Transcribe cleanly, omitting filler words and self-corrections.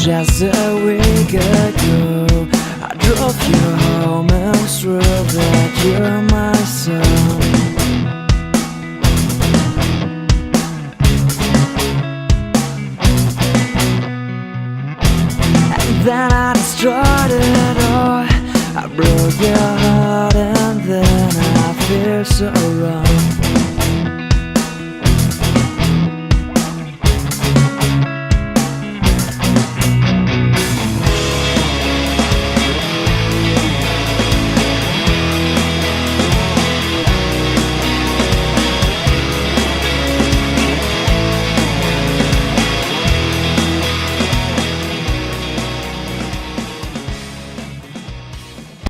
Just a week ago, I drove you home and swore that you're my son. And then I destroyed it all. I broke your heart and then I feel so wrong.